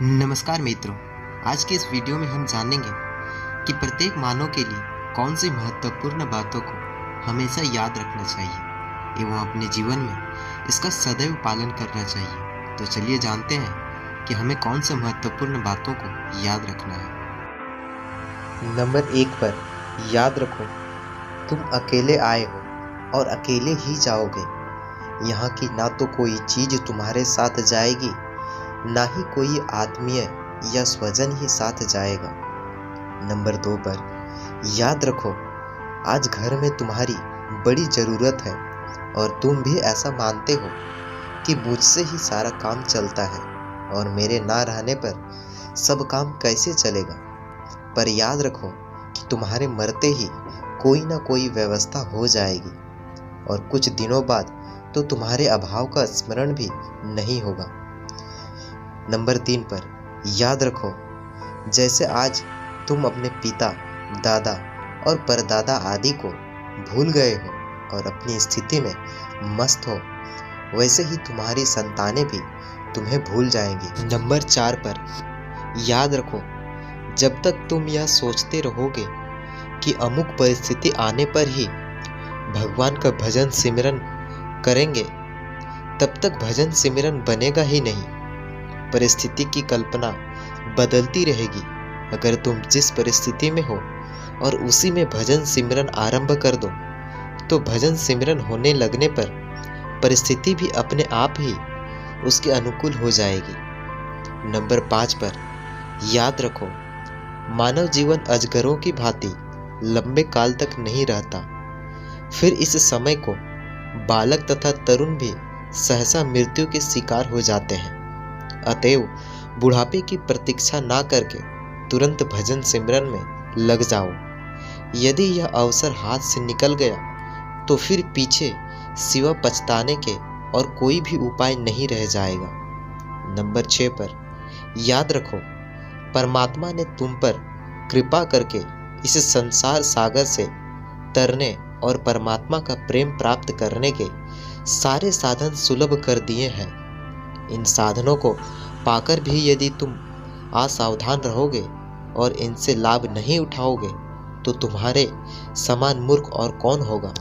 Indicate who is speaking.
Speaker 1: नमस्कार मित्रों, आज के इस वीडियो में हम जानेंगे कि प्रत्येक मानव के लिए कौन सी महत्वपूर्ण बातों को हमेशा याद रखना चाहिए एवं अपने जीवन में इसका सदैव पालन करना चाहिए। तो चलिए जानते हैं कि हमें कौन से महत्वपूर्ण बातों को याद रखना है।
Speaker 2: नंबर 1 पर याद रखो, तुम अकेले आए हो और अकेले ही जाओगे। यहाँ की ना तो कोई चीज तुम्हारे साथ जाएगी, ना ही कोई आत्मीय या स्वजन ही साथ जाएगा। नंबर 2 पर याद रखो, आज घर में तुम्हारी बड़ी ज़रूरत है और तुम भी ऐसा मानते हो कि मुझसे ही सारा काम चलता है और मेरे ना रहने पर सब काम कैसे चलेगा। पर याद रखो कि तुम्हारे मरते ही कोई ना कोई व्यवस्था हो जाएगी और कुछ दिनों बाद तो तुम्हारे अभाव का स्मरण भी नहीं होगा। नंबर 3 पर याद रखो, जैसे आज तुम अपने पिता, दादा और परदादा आदि को भूल गए हो और अपनी स्थिति में मस्त हो, वैसे ही तुम्हारी संतानें भी तुम्हें भूल जाएंगी। नंबर 4 पर याद रखो, जब तक तुम यह सोचते रहोगे कि अमुक परिस्थिति आने पर ही भगवान का भजन सिमरन करेंगे, तब तक भजन सिमरन बनेगा ही नहीं। परिस्थिति की कल्पना बदलती रहेगी। अगर तुम जिस परिस्थिति में हो और उसी में भजन सिमरन आरंभ कर दो, तो भजन सिमरन होने लगने पर परिस्थिति भी अपने आप ही उसके अनुकूल हो जाएगी। नंबर 5 पर याद रखो, मानव जीवन अजगरों की भांति लंबे काल तक नहीं रहता। फिर इस समय को बालक तथा तरुण भी सहसा मृत्यु के शिकार हो जाते हैं। अतएव बुढ़ापे की प्रतीक्षा ना करके तुरंत भजन सिमरन में लग जाओ। यदि यह अवसर हाथ से निकल गया तो फिर पीछे सिवा पछताने के और कोई भी उपाय नहीं रह जाएगा। नंबर 6 पर याद रखो, परमात्मा ने तुम पर कृपा करके इस संसार सागर से तरने और परमात्मा का प्रेम प्राप्त करने के सारे साधन सुलभ कर दिए हैं। इन साधनों को पाकर भी यदि तुम असावधान रहोगे और इनसे लाभ नहीं उठाओगे, तो तुम्हारे समान मूर्ख और कौन होगा।